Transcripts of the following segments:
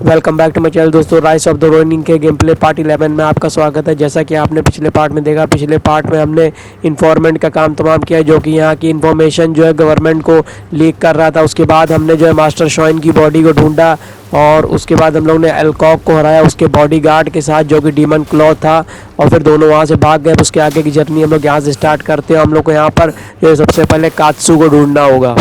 Welcome back to my channel दोस्तों। Rise of the Ronin के game play part 11 में आपका स्वागत है। जैसा कि आपने पिछले पार्ट में देखा, पिछले पार्ट में हमने इन्फॉर्मेंट का काम तमाम किया, जो कि यहाँ की इन्फॉर्मेशन जो है गवर्नमेंट को लीक कर रहा था। उसके बाद हमने जो है मास्टर शॉइन की बॉडी को ढूंढा और उसके बाद हम लोग ने एल्कॉक को हराया उसके बॉडीगार्ड के साथ, जो कि डीमन क्लॉ था, और फिर दोनों वहाँ से भाग गए। उसके आगे की जर्नी हम लोग यहाँ से स्टार्ट करते हैं। हम लोग को यहाँ पर जो है सबसे पहले कात्सू को ढूंढना होगा।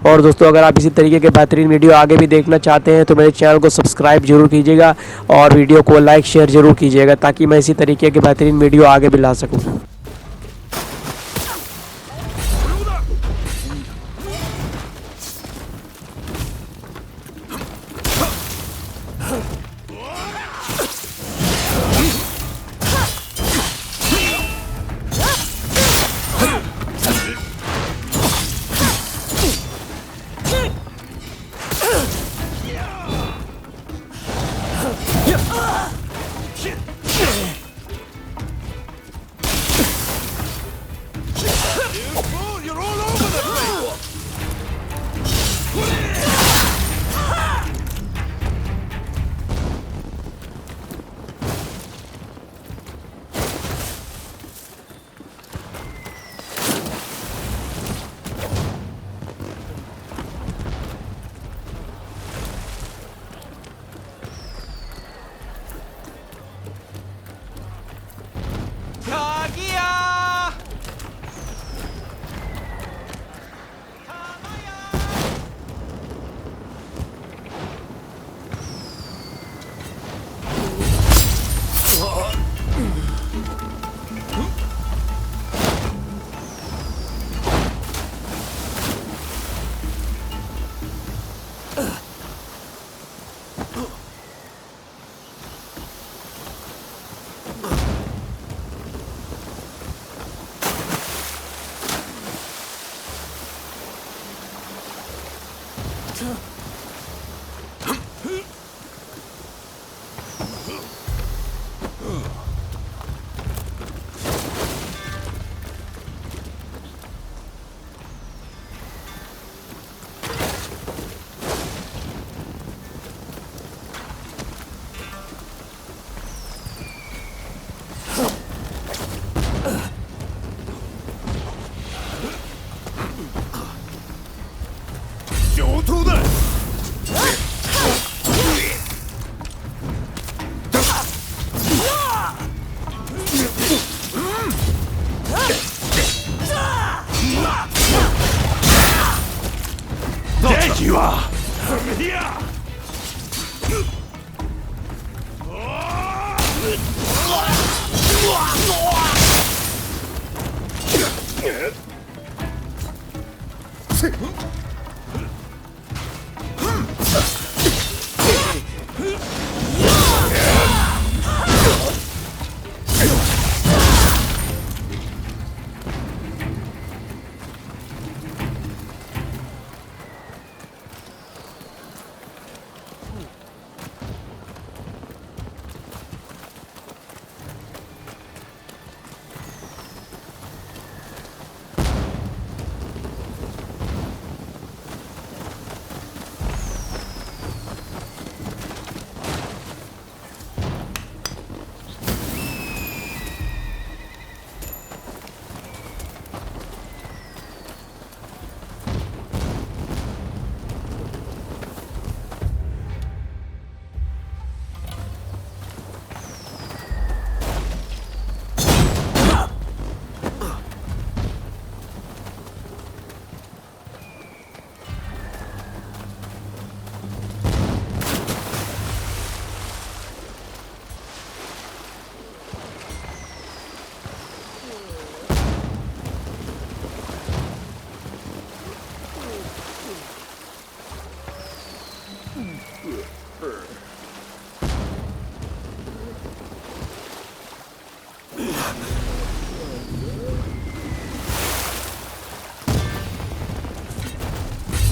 और दोस्तों, अगर आप इसी तरीके के बेहतरीन वीडियो आगे भी देखना चाहते हैं तो मेरे चैनल को सब्सक्राइब जरूर कीजिएगा और वीडियो को लाइक शेयर जरूर कीजिएगा, ताकि मैं इसी तरीके के बेहतरीन वीडियो आगे भी ला सकूं।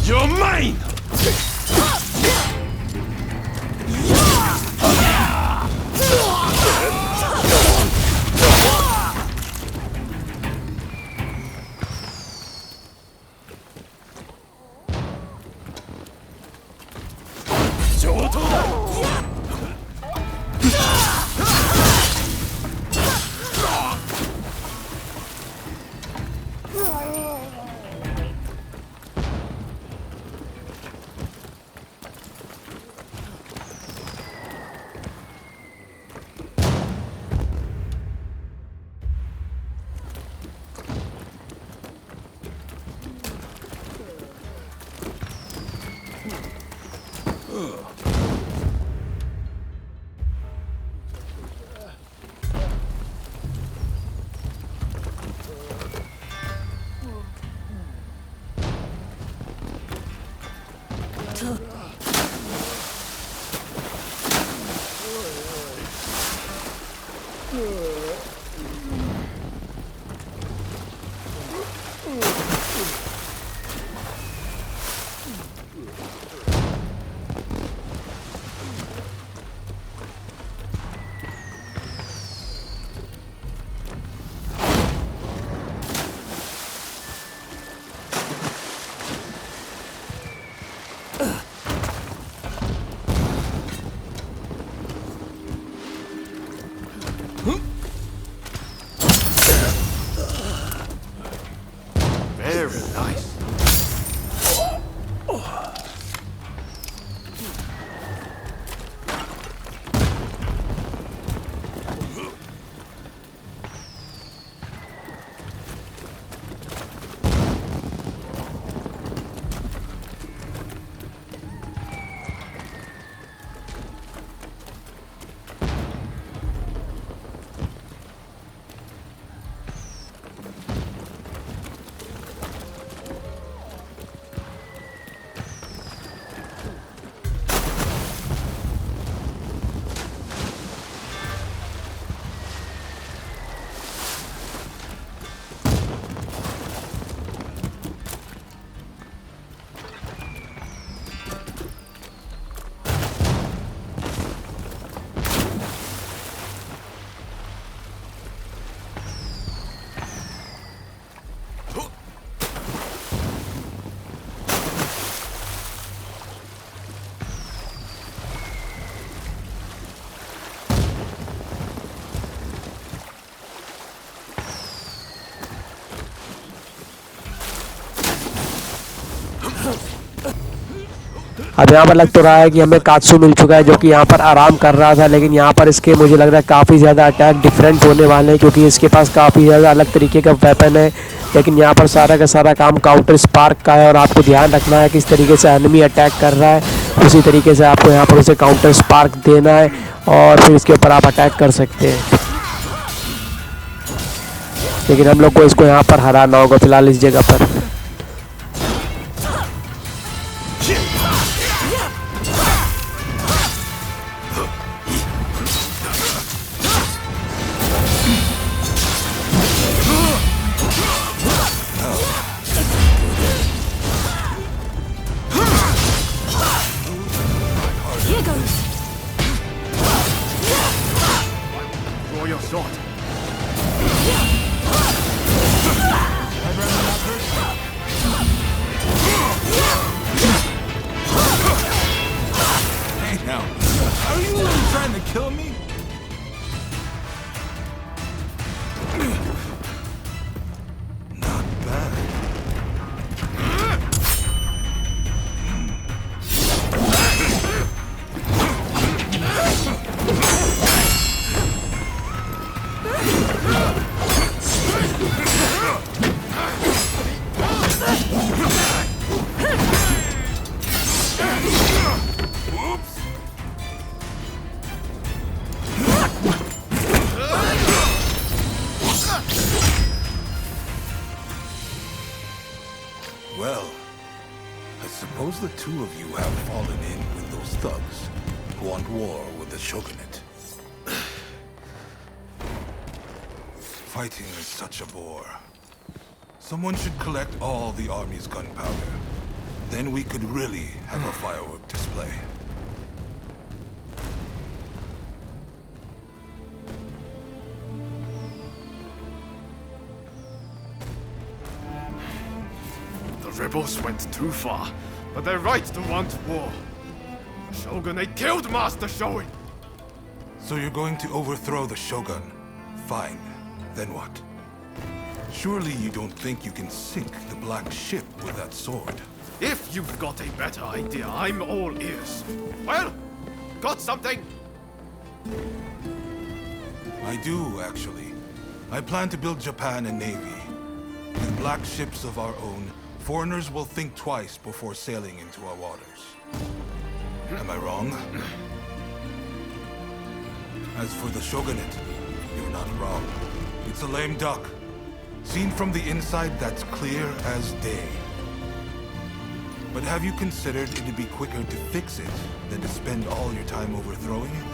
You're mine! अब यहाँ पर लग तो रहा है कि हमें कात्सू मिल चुका है जो कि यहाँ पर आराम कर रहा था, लेकिन यहाँ पर इसके मुझे लग रहा है काफ़ी ज़्यादा अटैक डिफरेंट होने वाले हैं क्योंकि इसके पास काफ़ी ज़्यादा अलग तरीके का वेपन है। लेकिन यहाँ पर सारा का सारा काम काउंटर स्पार्क का है और आपको ध्यान रखना है किस तरीके से एनिमी अटैक कर रहा है उसी तरीके से आपको यहाँ पर उसे काउंटर स्पार्क देना है और फिर इसके ऊपर आप अटैक कर सकते हैं। लेकिन हम लोग को इसको यहाँ पर हराना होगा फिलहाल इस जगह पर। Draw your sword. Hey now, are you really trying to kill me? Not bad. Well, I suppose the two of you have fallen in with those thugs who want war with the shogunate. Fighting is such a bore. Someone should collect all the army's gunpowder. Then we could really have a firework display. The rebels went too far, but they're right to want war. The shogunate killed Master Shoin. So you're going to overthrow the shogun? Fine. Then what? Surely you don't think you can sink the black ship with that sword? If you've got a better idea, I'm all ears. Well, got something? I do, actually. I plan to build Japan a navy. With black ships of our own, foreigners will think twice before sailing into our waters. Am I wrong? As for the shogunate, you're not wrong. It's a lame duck. Seen from the inside, that's clear as day. But have you considered it'd be quicker to fix it than to spend all your time overthrowing it?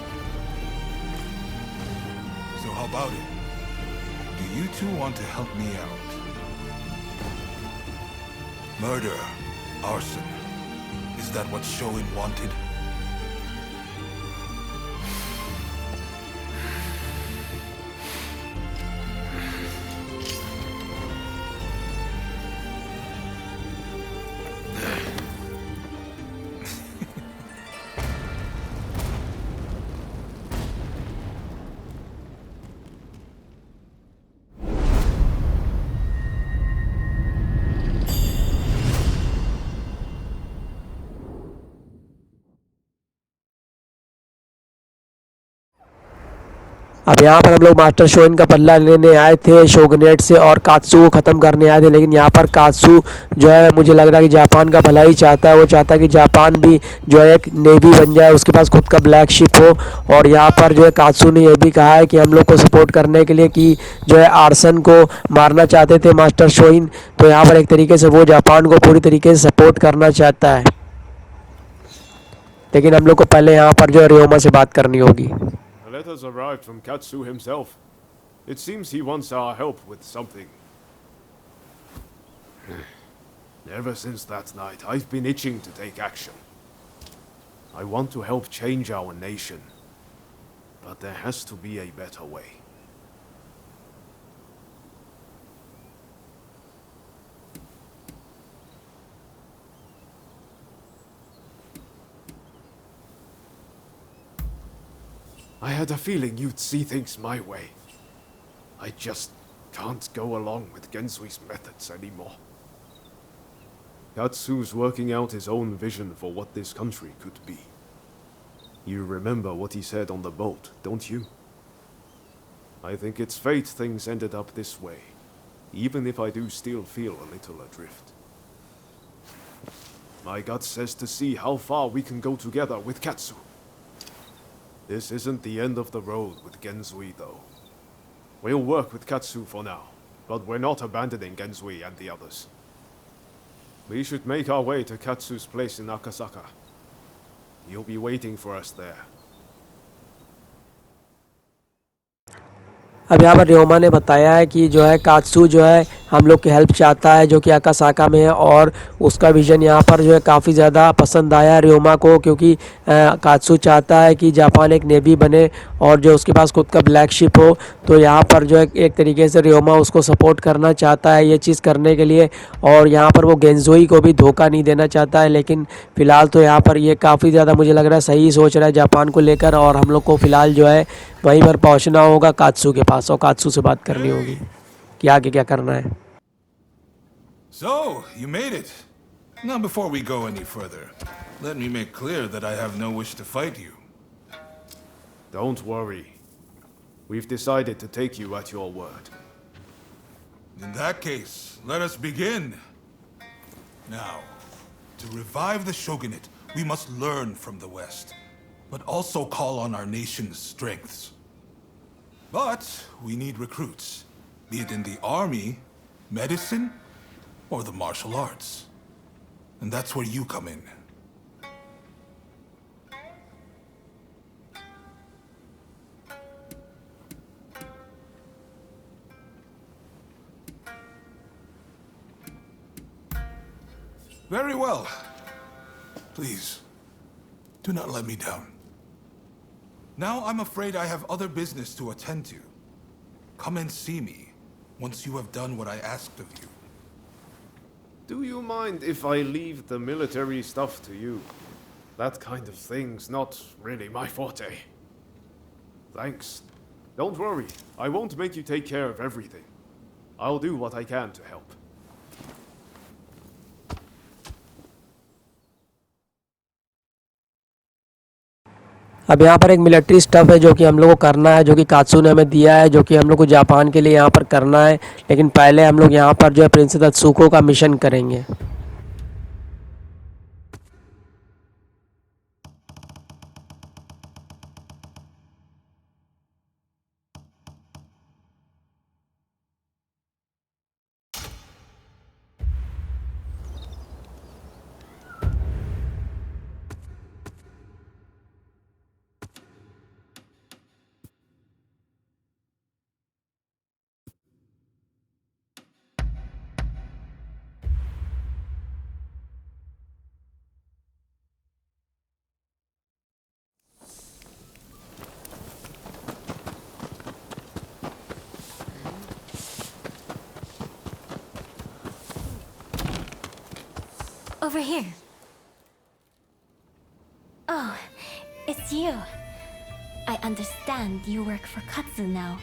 So how about it? Do you two want to help me out? Murder, arson. Is that what Shoin wanted? अब यहाँ पर हम लोग master shown का बदला लेने आए थे शोगनेट से और कात्सू को ख़त्म करने आए थे, लेकिन यहाँ पर कात्सू जो है मुझे लग रहा है कि जापान का भला ही चाहता है। वो चाहता है कि जापान भी जो है एक नेवी बन जाए, उसके पास खुद का ब्लैक शिप हो। और यहाँ पर जो है कात्सू ने यह भी कहा है कि हम लोग को सपोर्ट करने के लिए कि जो है आर्सन को मारना चाहते थे मास्टर शोइन, तो यहाँ पर एक तरीके से वो जापान को पूरी तरीके से सपोर्ट करना चाहता है। लेकिन हम लोग को पहले यहाँ पर जो है रियोमा से बात करनी होगी। The letters arrived from Katsu himself. It seems he wants our help with something. Ever since that night, I've been itching to take action. I want to help change our nation. But there has to be a better way. I had a feeling you'd see things my way. I just can't go along with Gensui's methods anymore. Katsu's working out his own vision for what this country could be. You remember what he said on the boat, don't you? I think it's fate things ended up this way, even if I do still feel a little adrift. My gut says to see how far we can go together with Katsu. This isn't the end of the road with Genzui, though. We'll work with Katsu for now, but we're not abandoning Genzui and the others. We should make our way to Katsu's place in Akasaka. You'll be waiting for us there. अब यहाँ पर र्योमा ने बताया है कि जो है कात्सू जो है हम लोग की हेल्प चाहता है, जो कि अकासाका में है, और उसका विज़न यहाँ पर जो है काफ़ी ज़्यादा पसंद आया र्योमा को, क्योंकि कात्सू चाहता है कि जापान एक नेवी बने और जो उसके पास खुद का ब्लैक शिप हो। तो यहाँ पर जो है एक तरीके से र्योमा उसको सपोर्ट करना चाहता है ये चीज़ करने के लिए, और यहाँ पर वो गेंजोई को भी धोखा नहीं देना चाहता है। लेकिन फ़िलहाल तो यहाँ पर ये काफ़ी ज़्यादा मुझे लग रहा है सही सोच रहा है जापान को लेकर, और हम लोग को फ़िलहाल जो है वहीं पर पहुँचना होगा कात्सू के पास और कात्सू से बात करनी होगी कि आगे क्या करना है। So, you made it. Now before we go any further, let me make clear that I have no wish to fight you. Don't worry. We've decided to take you at your word. In that case, let us begin. Now, to revive the shogunate, we must learn from the West, but also call on our nation's strengths. But we need recruits, be it in the army, medicine, or the martial arts. And that's where you come in. Very well. Please, do not let me down. Now I'm afraid I have other business to attend to. Come and see me once you have done what I asked of you. Do you mind if I leave the military stuff to you? That kind of thing's not really my forte. Thanks. Don't worry, I won't make you take care of everything. I'll do what I can to help. अब यहाँ पर एक military stuff है जो कि हम लोग को करना है, जो कि कात्सू ने हमें दिया है, जो कि हम लोग को जापान के लिए यहाँ पर करना है। लेकिन पहले हम लोग यहाँ पर जो है प्रिंसेस अत्सुको का मिशन करेंगे। Over here. Oh, it's you. I understand you work for Katsu now.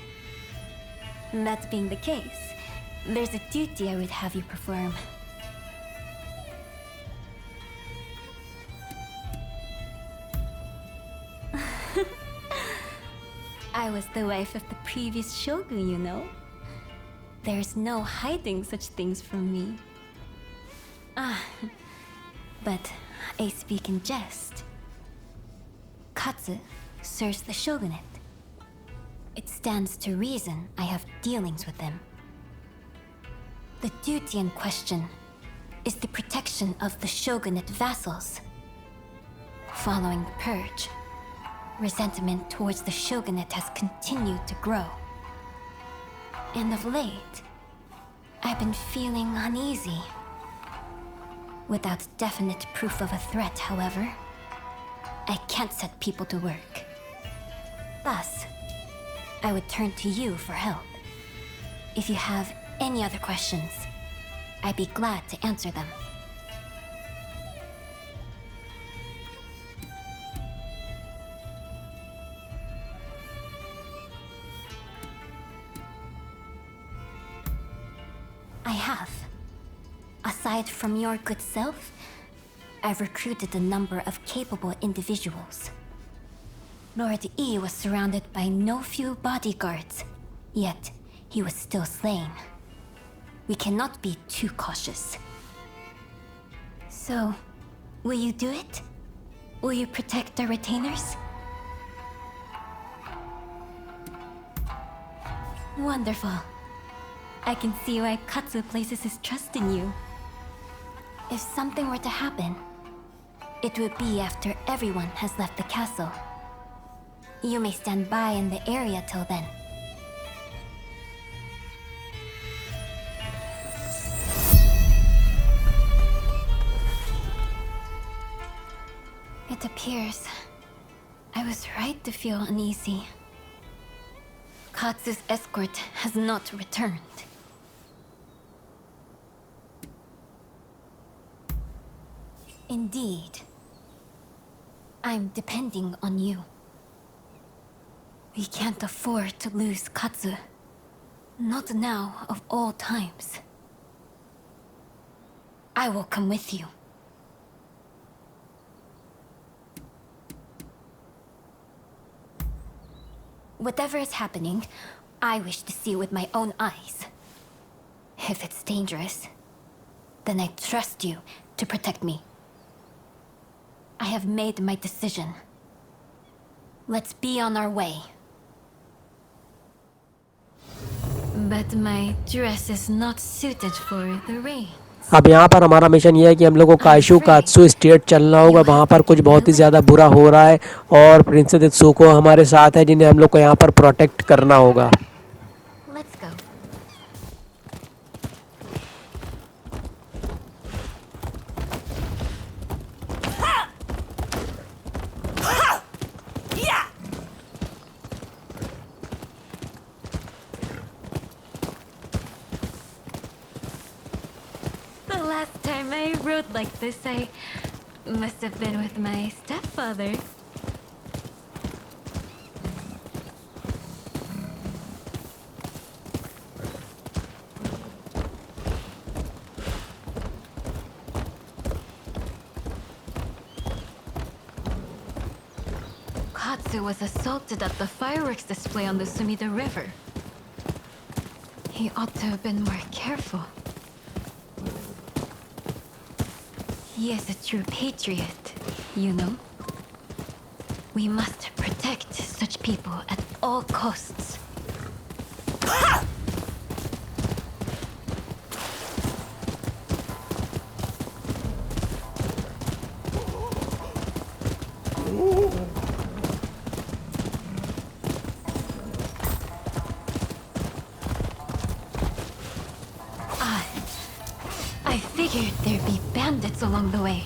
That being the case, there's a duty I would have you perform. I was the wife of the previous shogun, you know. There's no hiding such things from me. But I speak in jest. Katsu serves the shogunate. It stands to reason I have dealings with him. The duty in question is the protection of the shogunate vassals. Following the purge, resentment towards the shogunate has continued to grow. And of late, I've been feeling uneasy. Without definite proof of a threat, however, I can't set people to work. Thus, I would turn to you for help. If you have any other questions, I'd be glad to answer them. I have. Aside from your good self, I've recruited a number of capable individuals. Lord Yi was surrounded by no few bodyguards, yet he was still slain. We cannot be too cautious. So, will you do it? Will you protect our retainers? Wonderful. I can see why Katsu places his trust in you. If something were to happen, it would be after everyone has left the castle. You may stand by in the area till then. It appears I was right to feel uneasy. Katsu's escort has not returned. Indeed. I'm depending on you. We can't afford to lose Katsu. Not now, of all times. I will come with you. Whatever is happening, I wish to see with my own eyes. If it's dangerous, then I trust you to protect me. I have made my decision. Let's be on our way. But my dress is not suited for the rain. अब यहाँ पर हमारा mission ये है कि हम लोग को काइशू कात्सु स्टेट चलना होगा। वहाँ पर कुछ बहुत ही ज़्यादा बुरा हो रहा है और प्रिंसेस इत्सुको हमारे साथ है जिन्हें हम लोग को यहाँ पर प्रोटेक्ट करना होगा। Let's go. The last time I rode like this, I must have been with my stepfather. Katsu was assaulted at the fireworks display on the Sumida River. He ought to have been more careful. He is a true patriot, you know. We must protect such people at all costs. I figured there'd be bandits along the way.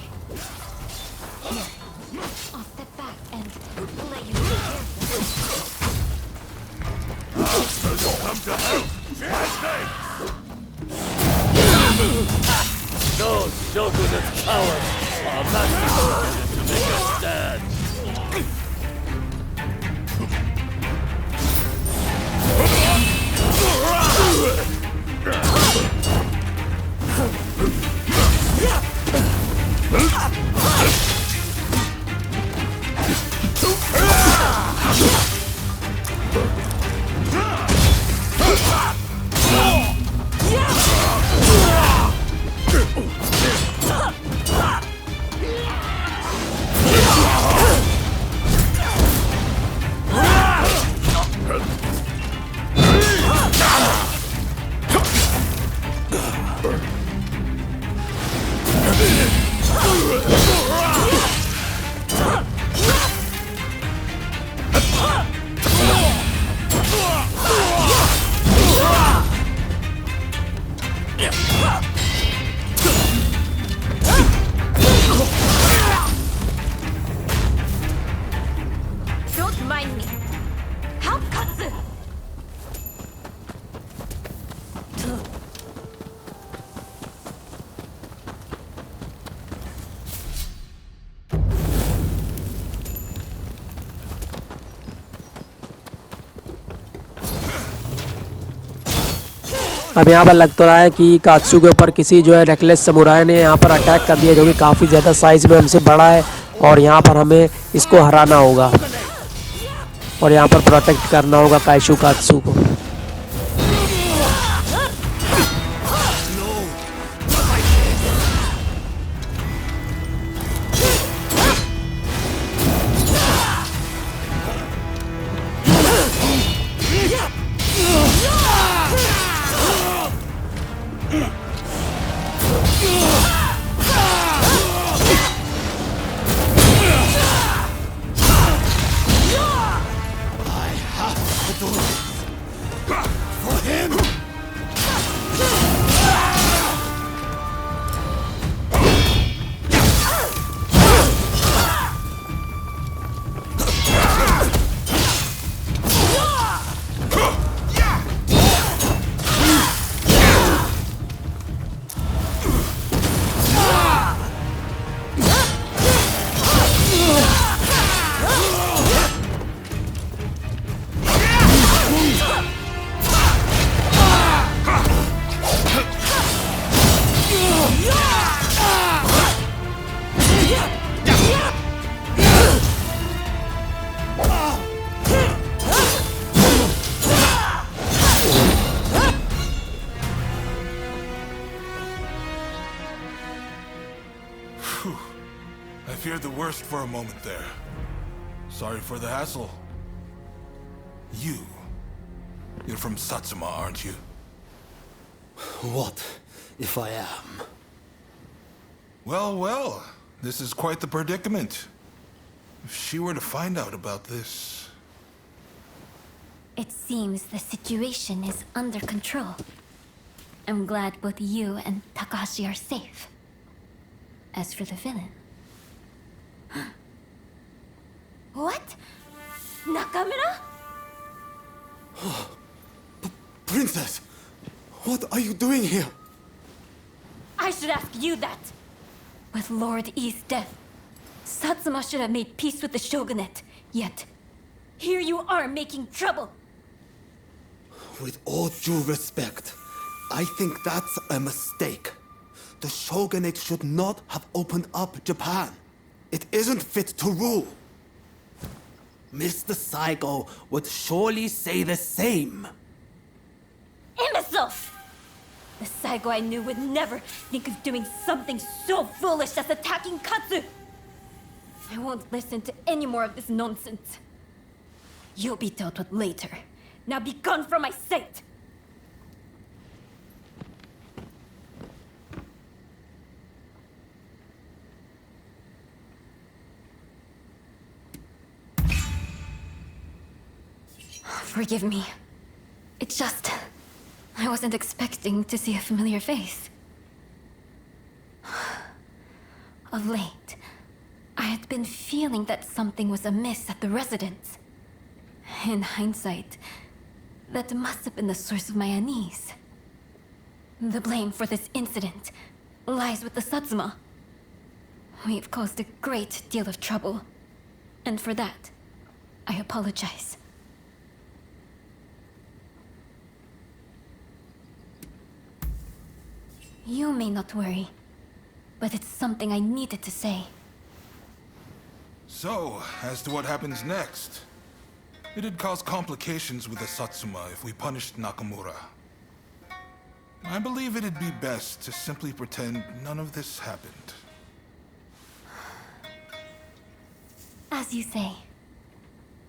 Here, I'll step back and let you take care of them. Come to help! Those shogunate cowards are not determined to make a stand. Don't mind me. Help Katsu! अब यहाँ पर लग तो रहा है कि कात्सू के ऊपर किसी जो है रेकलेस समुराई ने यहाँ पर अटैक कर दिया, जो कि काफ़ी ज़्यादा साइज़ में हमसे बड़ा है और यहाँ पर हमें इसको हराना होगा और यहाँ पर प्रोटेक्ट करना होगा काइशू कात्सू को। I feared the worst for a moment there. Sorry for the hassle. You're from Satsuma, aren't you? What if I am? Well, this is quite the predicament. If she were to find out about this... It seems the situation is under control. I'm glad both you and Takahashi are safe. As for the villain... What? Nakamura? Princess! What are you doing here? I should ask you that. With Lord E's death, Satsuma should have made peace with the shogunate. Yet, here you are making trouble. With all due respect, I think that's a mistake. The shogunate should not have opened up Japan. It isn't fit to rule. Mr. Saigo would surely say the same. Imbecile! The Saigo I knew would never think of doing something so foolish as attacking Katsu! I won't listen to any more of this nonsense. You'll be dealt with later. Now be gone from my sight! Forgive me. It's just... I wasn't expecting to see a familiar face. Of late, I had been feeling that something was amiss at the residence. In hindsight, that must have been the source of my unease. The blame for this incident lies with the Satsuma. We've caused a great deal of trouble, and for that, I apologize. You may not worry, but it's something I needed to say. So, as to what happens next. It'd cause complications with the Satsuma if we punished Nakamura. I believe it'd be best to simply pretend none of this happened. As you say.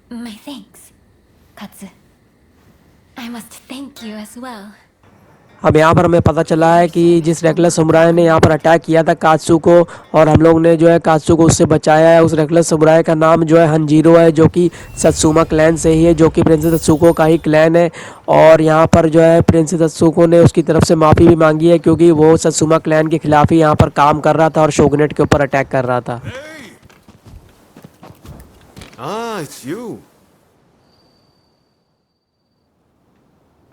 My thanks, Katsu. I must thank you as well. अब यहाँ पर हमें पता चला है कि जिस reckless samurai ने यहाँ पर अटैक किया था कात्सू को और हम लोग ने जो है कात्सू को उससे बचाया है, उस रेकलेस समुराई का नाम जो है हंजीरो है, जो कि सत्सुमा क्लैन से ही है, जो कि प्रिंसेस अत्सुको का ही क्लैन है। और यहाँ पर जो है प्रिंसेस अत्सुको ने उसकी तरफ से माफ़ी भी मांगी है, क्योंकि वो सत्सुमा क्लैन के खिलाफ ही यहाँ पर काम कर रहा था और शोगुनेट के ऊपर अटैक कर रहा था। Ah, it's you.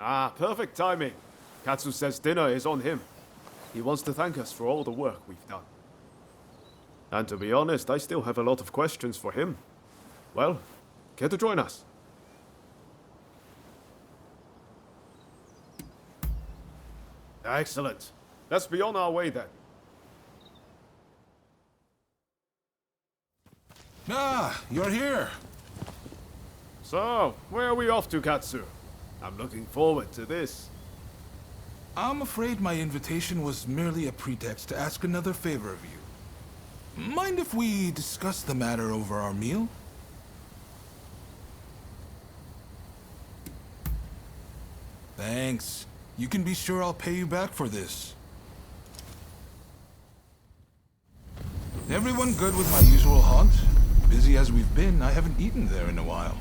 Ah, perfect timing. Katsu says dinner is on him. He wants to thank us for all the work we've done. And to be honest, I still have a lot of questions for him. Well, care to join us? Excellent. Let's be on our way then. Ah, you're here. So, where are we off to, Katsu? I'm looking forward to this. I'm afraid my invitation was merely a pretext to ask another favor of you. Mind if we discuss the matter over our meal? Thanks. You can be sure I'll pay you back for this. Everyone good with my usual haunt? Busy as we've been, I haven't eaten there in a while.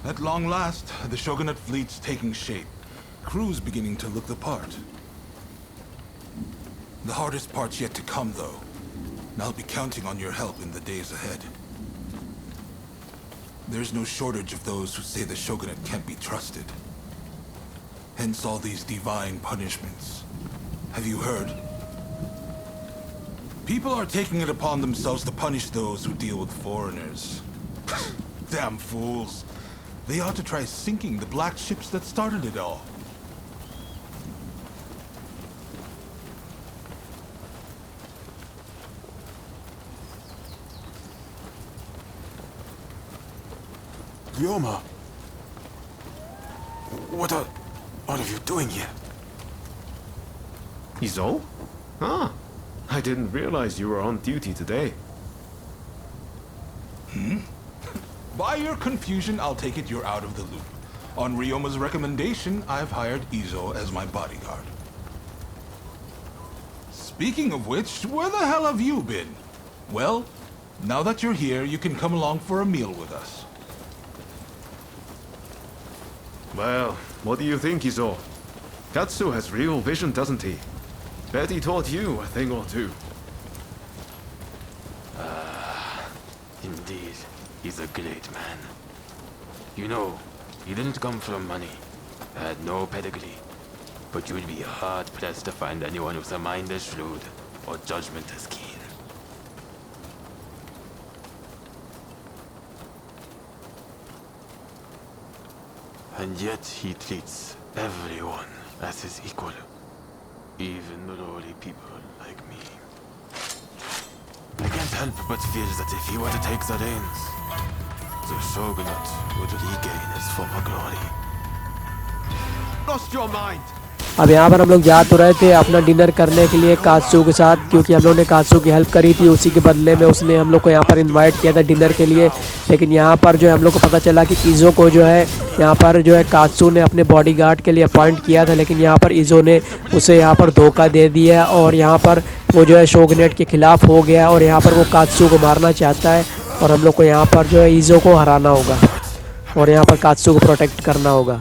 At long last, the Shogunate fleet's taking shape. Crew's beginning to look the part. The hardest part's yet to come, though. And I'll be counting on your help in the days ahead. There's no shortage of those who say the Shogunate can't be trusted. Hence all these divine punishments. Have you heard? People are taking it upon themselves to punish those who deal with foreigners. Damn fools. They ought to try sinking the black ships that started it all. Ryoma! What are all of you doing here? Izo? Ah, I didn't realize you were on duty today. By your confusion, I'll take it you're out of the loop. On Ryoma's recommendation, I've hired Izo as my bodyguard. Speaking of which, where the hell have you been? Well, now that you're here, you can come along for a meal with us. Well, what do you think, Izo? Katsu has real vision, doesn't he? Bet he taught you a thing or two. Indeed, he's a great man. You know, he didn't come from money, had no pedigree, but you'd be hard-pressed to find anyone with a mind as shrewd or judgment as keen. And yet he treats everyone as his equal, even lowly people like me. I can't help but feel that if he were to take the reins, the Shogunate would regain its former glory. Lost your mind! अब यहाँ पर हम लोग जा तो रहे थे अपना डिनर करने के लिए कात्सू के साथ, क्योंकि हम लोग ने कात्सू की हेल्प करी थी, उसी के बदले में उसने हम लोग को यहाँ पर इनवाइट किया था डिनर के लिए। लेकिन यहाँ पर जो है हम लोग को पता चला कि इज़ो को जो है यहाँ पर जो है कात्सू ने अपने बॉडीगार्ड के लिए अपॉइंट किया था, लेकिन यहाँ पर इज़ो ने उसे यहाँ पर धोखा दे दिया और यहाँ पर वो जो है शोगनेट के ख़िलाफ़ हो गया और यहाँ पर वो कात्सू को मारना चाहता है और हम लोग को यहाँ पर जो है इज़ो को हराना होगा और यहाँ पर कात्सू को प्रोटेक्ट करना होगा।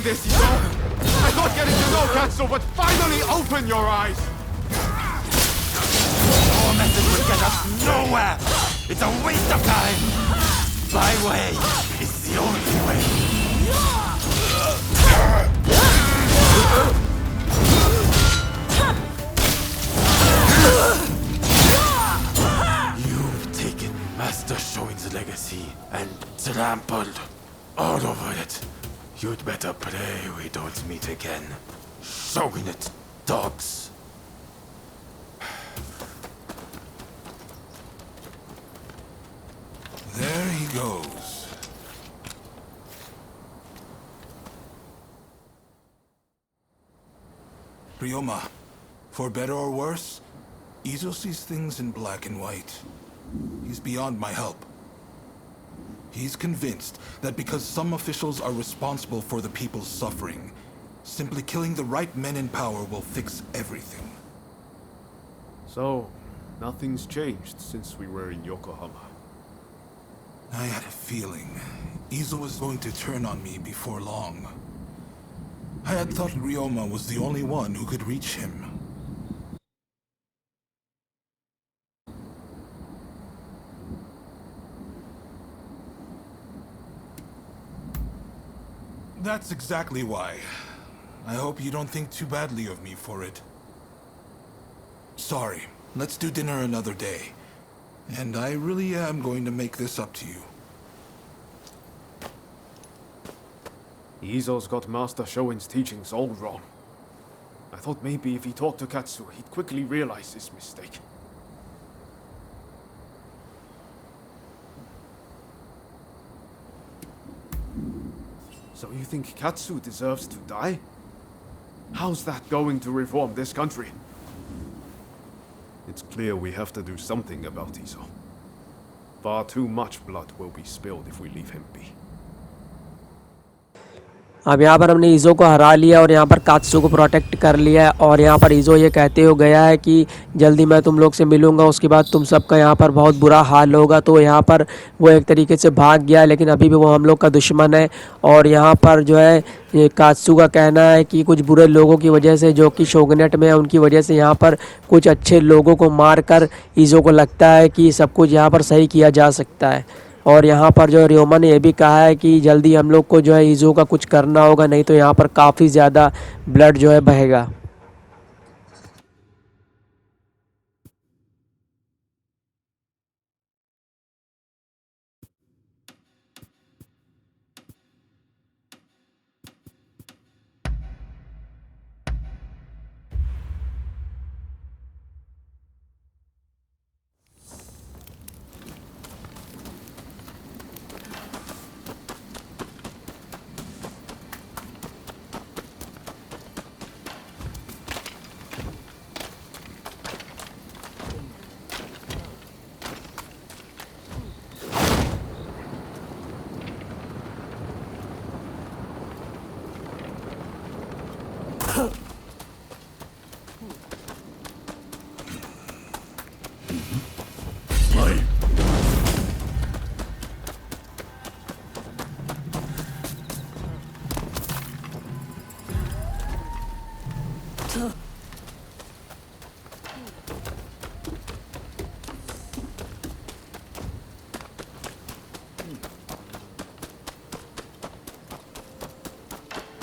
This, Izo! I thought getting to know Katsu would finally open your eyes! Your message would get us nowhere! It's a waste of time! My way is the only way! You've taken Master Shoin's legacy and trampled all over it. You'd better pray we don't meet again. Shogunate dogs. There he goes. Ryoma, for better or worse, Izo sees things in black and white. He's beyond my help. He's convinced that because some officials are responsible for the people's suffering, simply killing the right men in power will fix everything. So, nothing's changed since we were in Yokohama. I had a feeling Izo was going to turn on me before long. I had thought Ryoma was the only one who could reach him. That's exactly why. I hope you don't think too badly of me for it. Sorry. Let's do dinner another day. And I really am going to make this up to you. Izo's got Master Shoin's teachings all wrong. I thought maybe if he talked to Katsu, he'd quickly realize his mistake. So you think Katsu deserves to die? How's that going to reform this country? It's clear we have to do something about Izo. Far too much blood will be spilled if we leave him be. अब यहाँ पर हमने ईज़ो को हरा लिया और यहाँ पर कात्सू को प्रोटेक्ट कर लिया है। और यहाँ पर ईज़ो ये कहते हो गया है कि जल्दी मैं तुम लोग से मिलूँगा, उसके बाद तुम सबका यहाँ पर बहुत बुरा हाल होगा। तो यहाँ पर वो एक तरीके से भाग गया, लेकिन अभी भी वो हम लोग का दुश्मन है। और यहाँ पर जो है ये कात्सू का कहना है कि कुछ बुरे लोगों की वजह से, जो कि शोगनेट में है, उनकी वजह से यहाँ पर कुछ अच्छे लोगों को मार कर ईज़ो को लगता है कि सब कुछ यहाँ पर सही किया जा सकता है। और यहाँ पर जो रियोमा ने यह भी कहा है कि जल्दी हम लोग को जो है ईज़ो का कुछ करना होगा, नहीं तो यहाँ पर काफ़ी ज़्यादा ब्लड जो है बहेगा।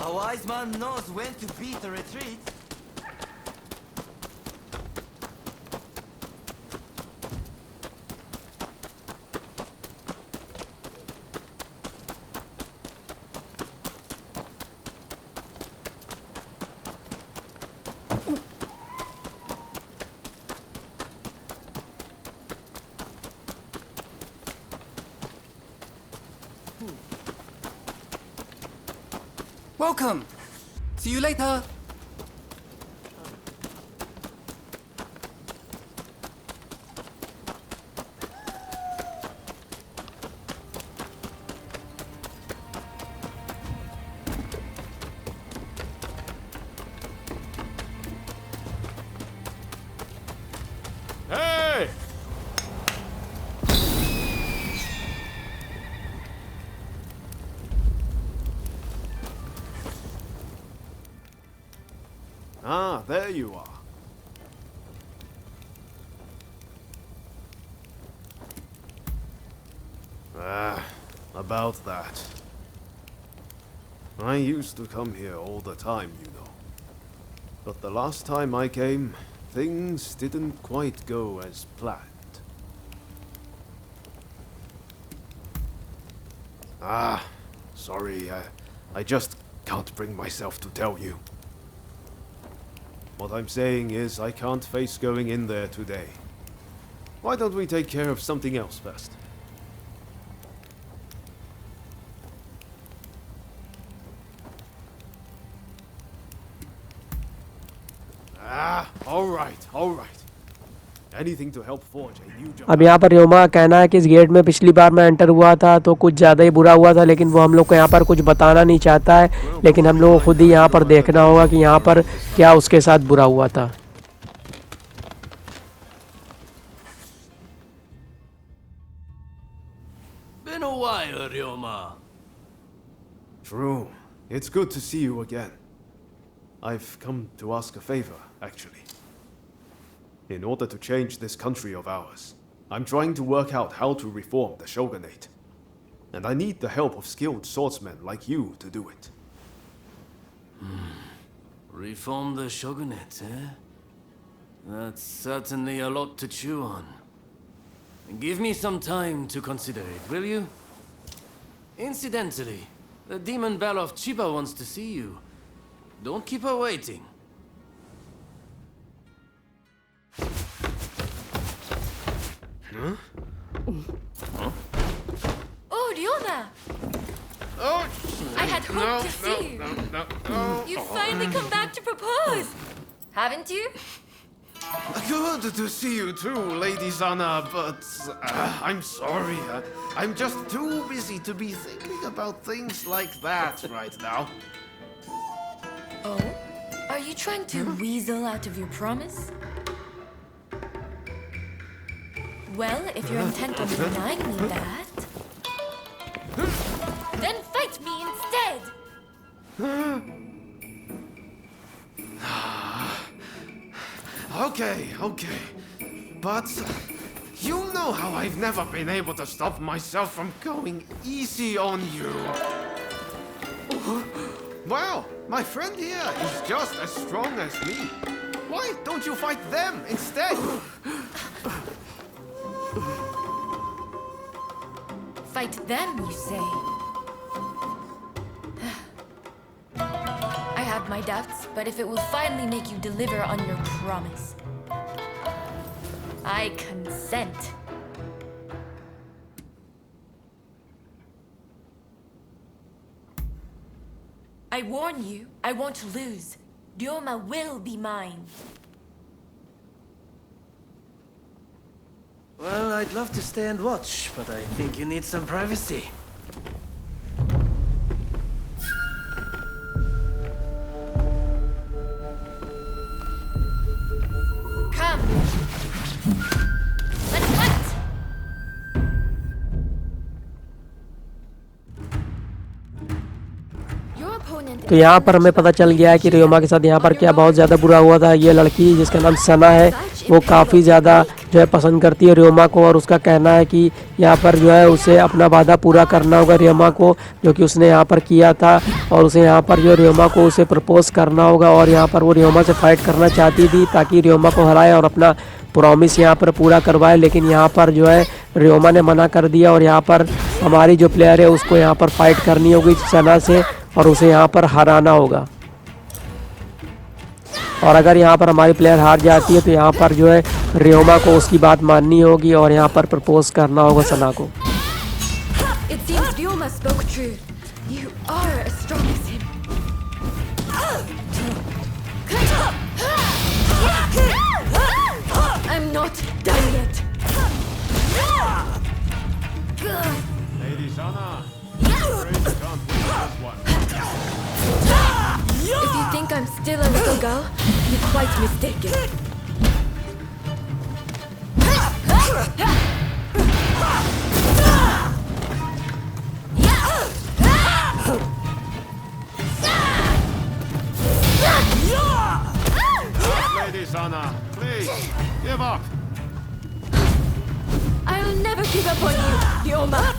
A wise man knows when to beat a retreat. Welcome! See you later! Hey! Ah, there you are. About that. I used to come here all the time, you know. But the last time I came, things didn't quite go as planned. Sorry, I just can't bring myself to tell you. What I'm saying is I can't face going in there today. Why don't we take care of something else first? All right. Anything to help forge a new job. अब यहाँ पर रियोमा का कहना है कि इस gate में पिछली बार मैं एंटर हुआ था तो कुछ ज़्यादा ही बुरा हुआ था, लेकिन वो हम लोग को यहाँ पर कुछ बताना नहीं चाहता है। लेकिन हम लोग को खुद ही यहाँ पर देखना होगा कि यहाँ पर क्या उसके साथ बुरा हुआ था। Been a while, Ryoma. True. It's good to see you again. I've come to ask a favor, actually. In order to change this country of ours, I'm trying to work out how to reform the shogunate. And I need the help of skilled swordsmen like you to do it. Reform the shogunate, eh? That's certainly a lot to chew on. Give me some time to consider it, will you? Incidentally, the demon belle of Chiba wants to see you. Don't keep her waiting. Oh, Ryoma! Oh, I had hoped to see you. You've finally come back to propose! Haven't you? Good to see you too, Lady Sana, but I'm sorry. I'm just too busy to be thinking about things like that right now. Oh? Are you trying to weasel out of your promise? Well, if you're intent on denying me that, then fight me instead! Okay. But you know how I've never been able to stop myself from going easy on you. Well, my friend here is just as strong as me. Why don't you fight them instead? Fight them, you say? I have my doubts, but if it will finally make you deliver on your promise, I consent. I warn you, I won't lose. Ryoma will be mine. Well, I'd love to stay and watch, but I think you need some privacy. Come! Let's fight! Your opponent तो यहाँ पर हमें पता चल गया है कि रियोमा के साथ यहाँ पर क्या बहुत ज़्यादा बुरा हुआ था। ये लड़की जिसका नाम सना है वो काफ़ी ज़्यादा जो है पसंद करती है रियोमा को, और उसका कहना है कि यहाँ पर जो है उसे अपना वादा पूरा करना होगा रियोमा को, जो कि उसने यहाँ पर किया था, और उसे यहाँ पर जो रियोमा को उसे प्रपोज करना होगा। और यहाँ पर वो रियोमा से फाइट करना चाहती थी ताकि रियोमा को हराए और अपना प्रॉमिस यहाँ पर पूरा करवाए, लेकिन यहाँ पर जो है रियोमा ने मना कर दिया। और यहाँ पर हमारी जो प्लेयर है उसको यहाँ पर फाइट करनी होगी सना से, और उसे यहाँ पर हराना होगा। और अगर यहाँ पर हमारी प्लेयर हार जाती है तो यहाँ पर जो है रियोमा को उसकी बात माननी होगी और यहाँ पर प्रपोज करना होगा सना को। It seems Ryoma spoke true. You are as strong as him. I'm not done yet. Lady Sana, I'm afraid you can't win this one. If you think I'm still a little girl, you're quite mistaken. Lady Sana, please, give up. I'll never give up on you, Ryoma.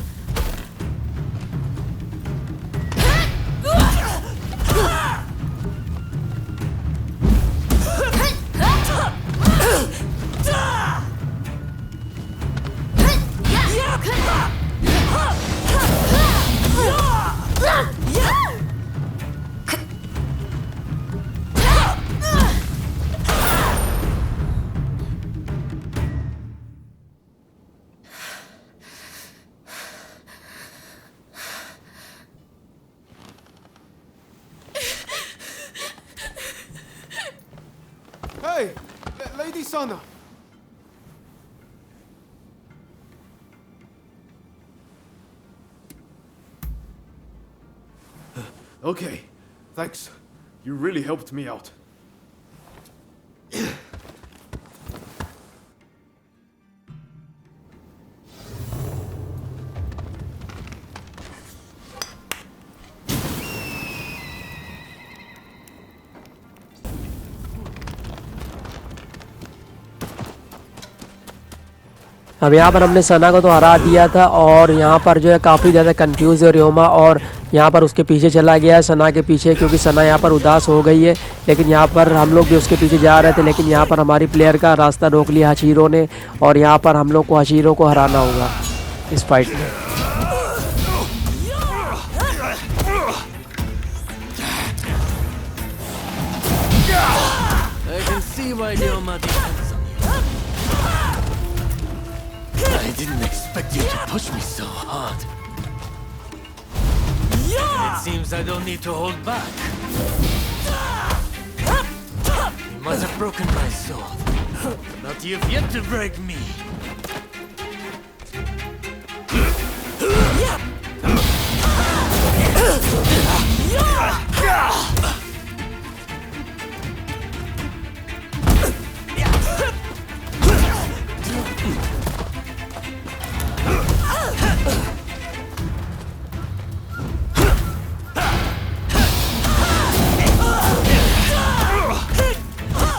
Hey, Lady Sana. Okay, thanks. You really helped me out. अब यहाँ पर हमने सना को तो हरा दिया था और यहाँ पर जो है काफ़ी ज़्यादा कंफ्यूज है रियोमा और यहाँ पर उसके पीछे चला गया है सना के पीछे, क्योंकि सना यहाँ पर उदास हो गई है। लेकिन यहाँ पर हम लोग भी उसके पीछे जा रहे थे, लेकिन यहाँ पर हमारी प्लेयर का रास्ता रोक लिया हशीरों ने और यहाँ पर हम लोग को हशीरों को हराना होगा इस फाइट में। I can see why Ryoma depends on you. I didn't expect you to push me so hard. And it seems I don't need to hold back. You might have broken my sword, but you've yet to break me.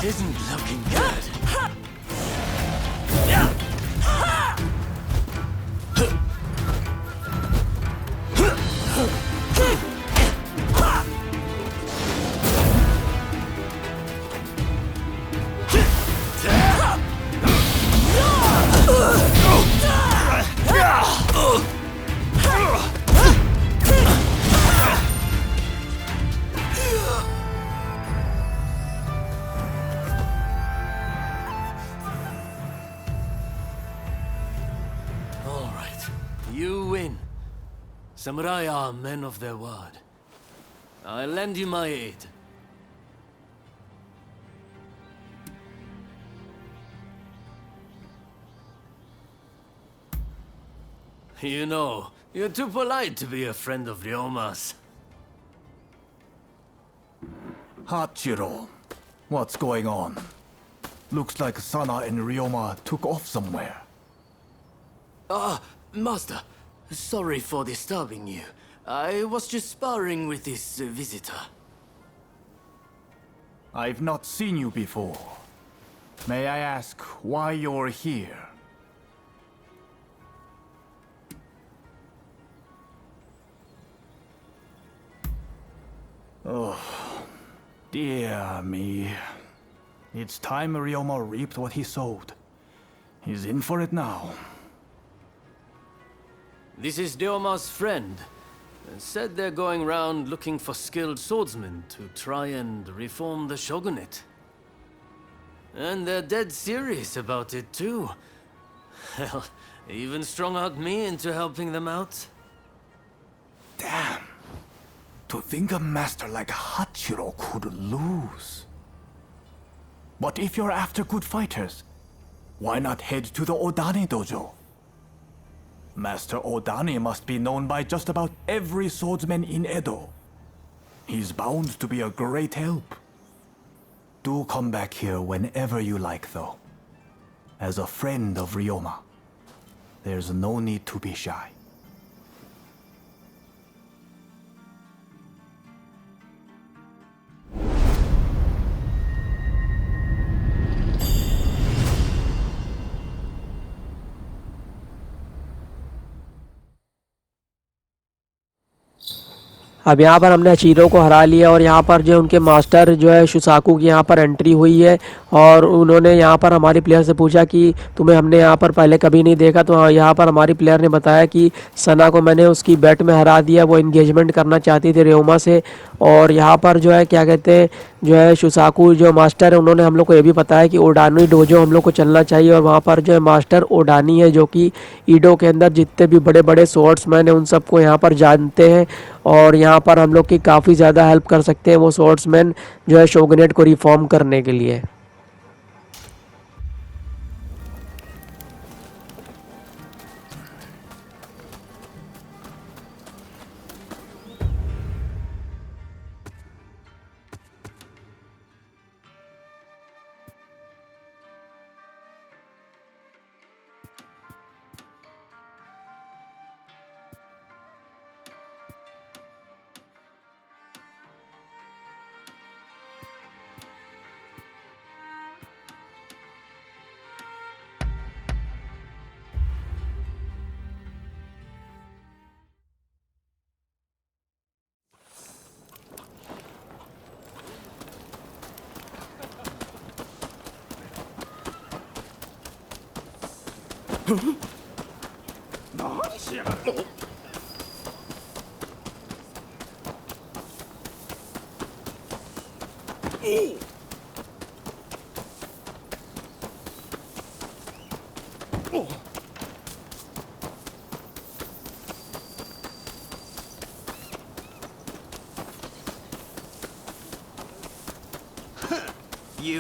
Isn't looking good. All right, you win. Samurai are men of their word. I'll lend you my aid. You know, you're too polite to be a friend of Ryoma's. Hachiro, what's going on? Looks like Sana and Ryoma took off somewhere. Master, sorry for disturbing you. I was just sparring with this visitor. I've not seen you before. May I ask why you're here? Oh, dear me. It's time Ryoma reaped what he sowed. He's in for it now. This is Ryoma's friend. Said they're going round looking for skilled swordsmen to try and reform the shogunate. And they're dead serious about it too. Hell, even strung-out me into helping them out. Damn. To think a master like Hachiro could lose. But if you're after good fighters, why not head to the Odani dojo? Master Odani must be known by just about every swordsman in Edo. He's bound to be a great help. Do come back here whenever you like, though. As a friend of Ryoma, there's no need to be shy. अब यहाँ पर हमने हशीरों को हरा लिया और यहाँ पर जो उनके मास्टर जो है शुसाकू की यहाँ पर एंट्री हुई है और उन्होंने यहाँ पर हमारी प्लेयर से पूछा कि तुम्हें हमने यहाँ पर पहले कभी नहीं देखा। तो यहाँ पर हमारी प्लेयर ने बताया कि सना को मैंने उसकी बैट में हरा दिया, वो इंगेजमेंट करना चाहती थी रियोमा से। और यहाँ पर जो है क्या कहते हैं जो है शुसाकू जो मास्टर है उन्होंने हम लोग को ये भी बताया कि ओडानी डोजो हम लोग को चलना चाहिए और वहाँ पर जो है मास्टर ओडानी है जो कि ईडो के अंदर जितने भी बड़े बड़े स्वॉर्ड्समैन हैं उन सबको यहाँ पर जानते हैं और यहाँ पर हम लोग की काफ़ी ज़्यादा हेल्प कर सकते हैं वो स्वॉर्ड्समैन जो है शोगनेट को रिफॉर्म करने के लिए। You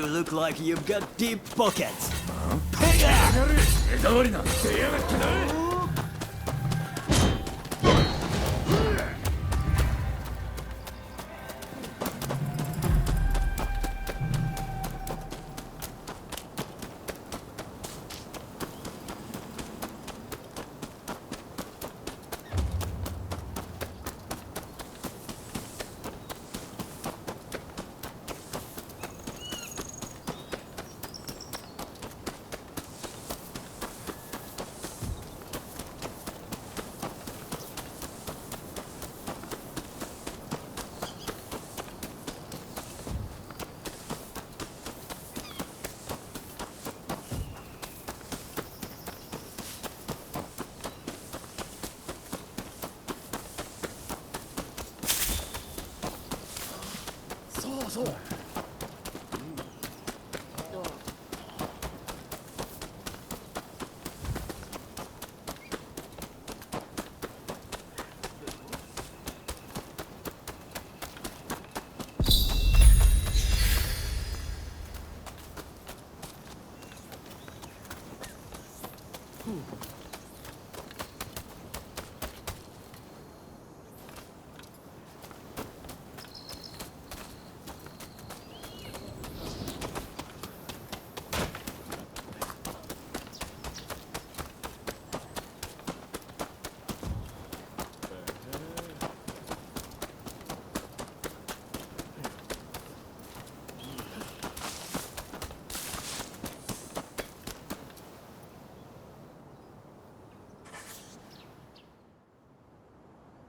look like you've got deep pockets.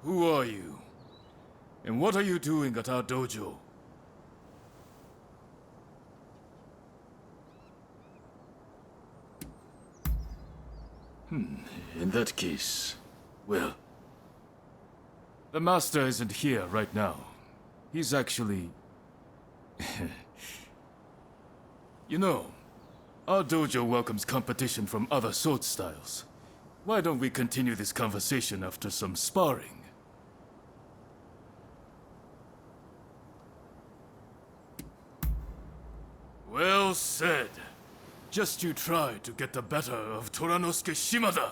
Who are you? And what are you doing at our dojo? In that case, well... The master isn't here right now. He's actually... You know, our dojo welcomes competition from other sword styles. Why don't we continue this conversation after some sparring? Well said. Just you try to get the better of Toranosuke Shimada.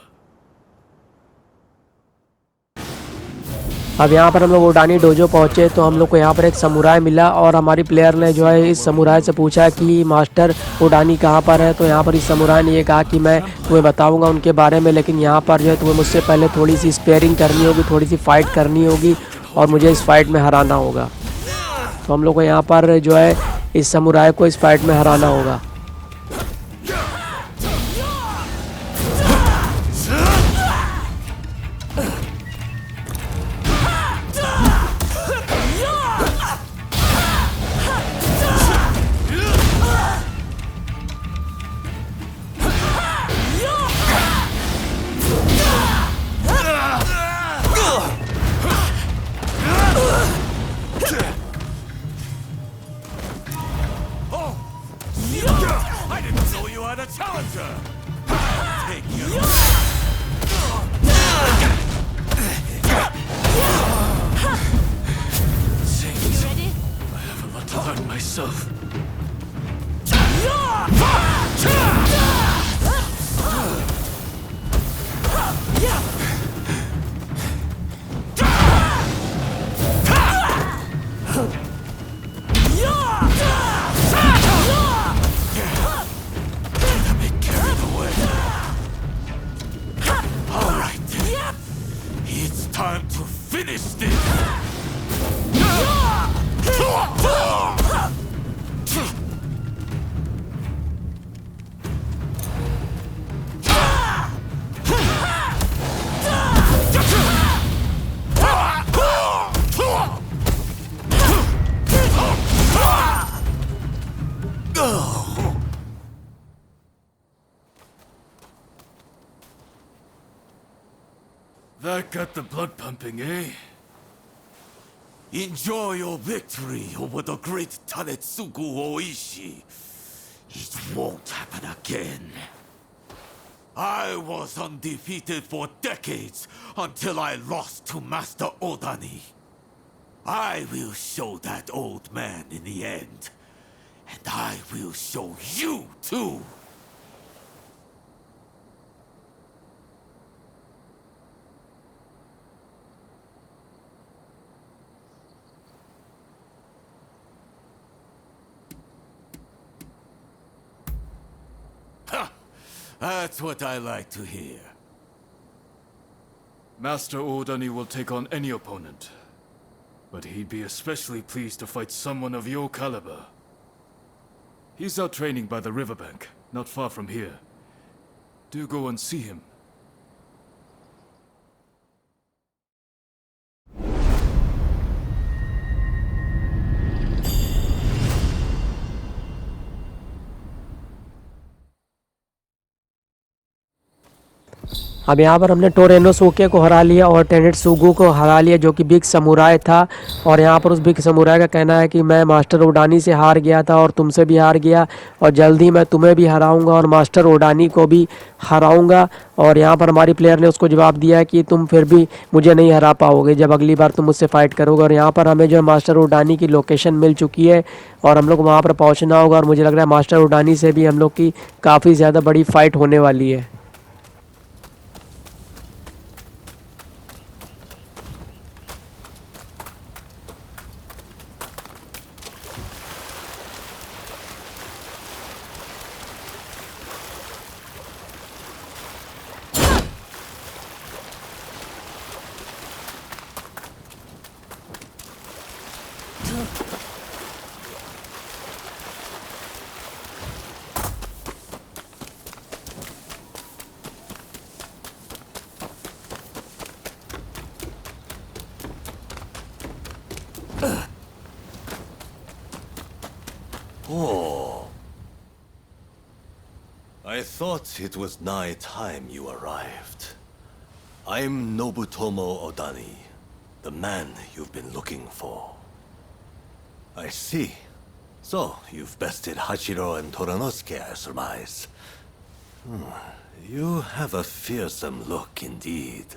अब यहाँ पर हम लोग ओडानी dojo पहुँचे तो हम लोग को यहाँ पर एक समुराय मिला और हमारी प्लेयर ने जो है इस समुराय से पूछा कि मास्टर ओडानी कहाँ पर है। तो यहाँ पर इस समुराय ने ये कहा कि मैं तुम्हें बताऊँगा उनके बारे में, लेकिन यहाँ पर जो है तुम्हें मुझसे पहले थोड़ी सी स्पेयरिंग करनी होगी, थोड़ी सी फाइट करनी होगी और मुझे इस फाइट में हराना होगा। तो हम लोग को यहाँ पर जो है इस समुराय को इस फाइट में हराना होगा। got the blood pumping, eh? Enjoy your victory over the great Tanetsugu Oishi. It won't happen again. I was undefeated for decades until I lost to Master Odani. I will show that old man in the end. And I will show you too. That's what I like to hear. Master Odani will take on any opponent. But he'd be especially pleased to fight someone of your caliber. He's out training by the riverbank, not far from here. Do go and see him. अब यहाँ पर हमने टोरेनो सोके को हरा लिया और Tenet सुगु को हरा लिया, जो कि बिग समुराई था। और यहाँ पर उस बिग समुराई का कहना है कि मैं मास्टर ओडानी से हार गया था और तुमसे भी हार गया, और जल्दी मैं तुम्हें भी हराऊंगा और मास्टर ओडानी को भी हराऊंगा। और यहाँ पर हमारी प्लेयर ने उसको जवाब दिया है कि तुम फिर भी मुझे नहीं हरा पाओगे जब अगली बार तुम मुझसे फाइट करोगे। और यहाँ पर हमें जो है मास्टर ओडानी की लोकेशन मिल चुकी है और हम लोग वहाँ पर पहुँचना होगा। और मुझे लग रहा है मास्टर ओडानी से भी हम लोग की काफ़ी ज़्यादा बड़ी फ़ाइट होने वाली है। Oh. I thought it was nigh time you arrived. I'm Nobutomo Odani, the man you've been looking for. I see. So, you've bested Hachiro and Toranosuke, I surmise. You have a fearsome look indeed.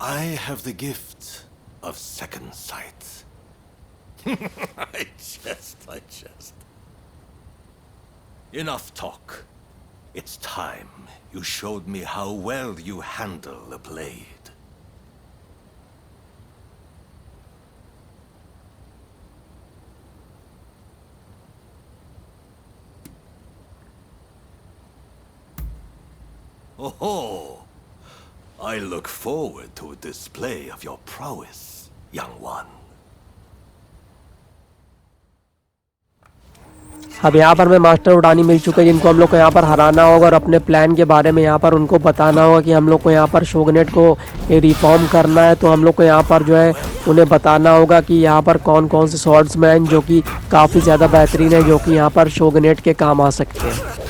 I have the gift of second sight. I jest. Enough talk. It's time you showed me how well you handle a blade. Oh, I look forward to a display of your prowess, young one. अब यहाँ पर मैं master उडानी मिल चुके हैं जिनको हम लोग को यहाँ पर हराना होगा और अपने प्लान के बारे में यहाँ पर उनको बताना होगा कि हम लोग को यहाँ पर शोगनेट को रिफॉर्म करना है। तो हम लोग को यहाँ पर जो है उन्हें बताना होगा कि यहाँ पर कौन कौन से स्वॉर्ड्समैन जो कि काफ़ी ज़्यादा बेहतरीन है, जो कि यहाँ पर शोगनेट के काम आ सकते हैं।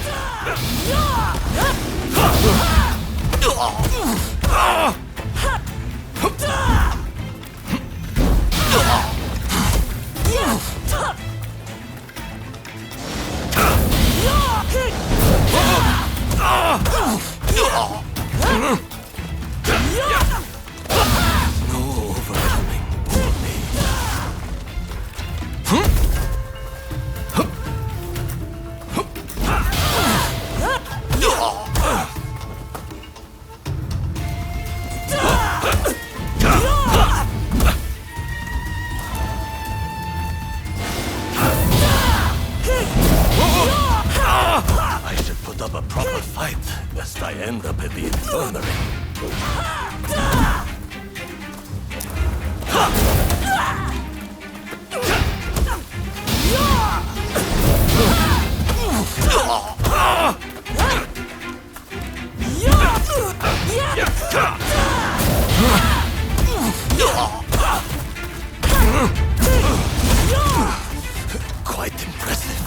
I should put up a proper fight, lest I end up at the infirmary. Quite impressive.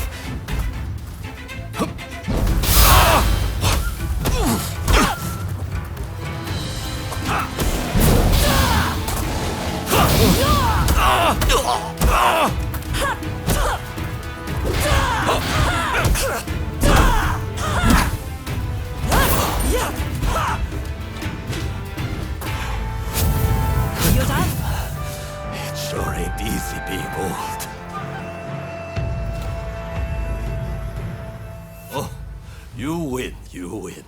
being old. Oh, you win, you win.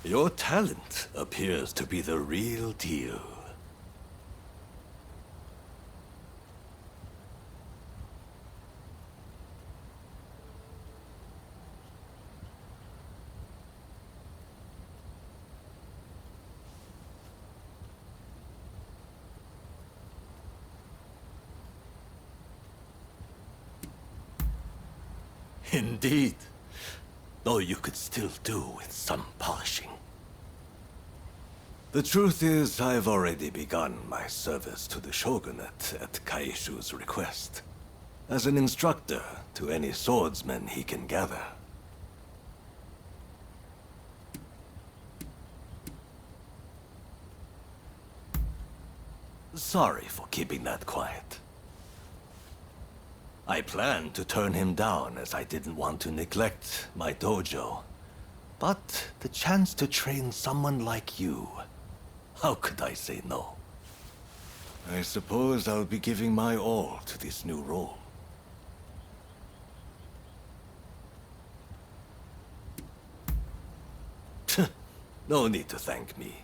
Your talent appears to be the real deal. Indeed. Though you could still do with some polishing. The truth is, I've already begun my service to the Shogunate at Kaishu's request, as an instructor to any swordsmen he can gather. Sorry for keeping that quiet. I planned to turn him down as I didn't want to neglect my dojo. But the chance to train someone like you, how could I say no? I suppose I'll be giving my all to this new role. No need to thank me.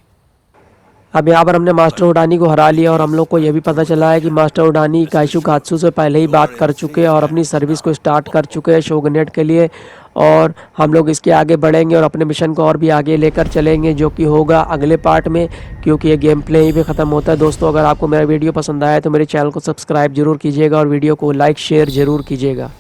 अब यहाँ पर हमने master उडानी को हरा लिया और हम लोग को यह भी पता चला है कि मास्टर उडानी काइशु कात्सु से पहले ही बात कर चुके हैं और अपनी सर्विस को स्टार्ट कर चुके हैं शोगनेट के लिए। और हम लोग इसके आगे बढ़ेंगे और अपने मिशन को और भी आगे लेकर चलेंगे, जो कि होगा अगले पार्ट में, क्योंकि ये गेम प्ले ही भी ख़त्म होता है। दोस्तों, अगर आपको मेरा वीडियो पसंद आया तो मेरे चैनल को सब्सक्राइब जरूर कीजिएगा और वीडियो को लाइक शेयर ज़रूर कीजिएगा।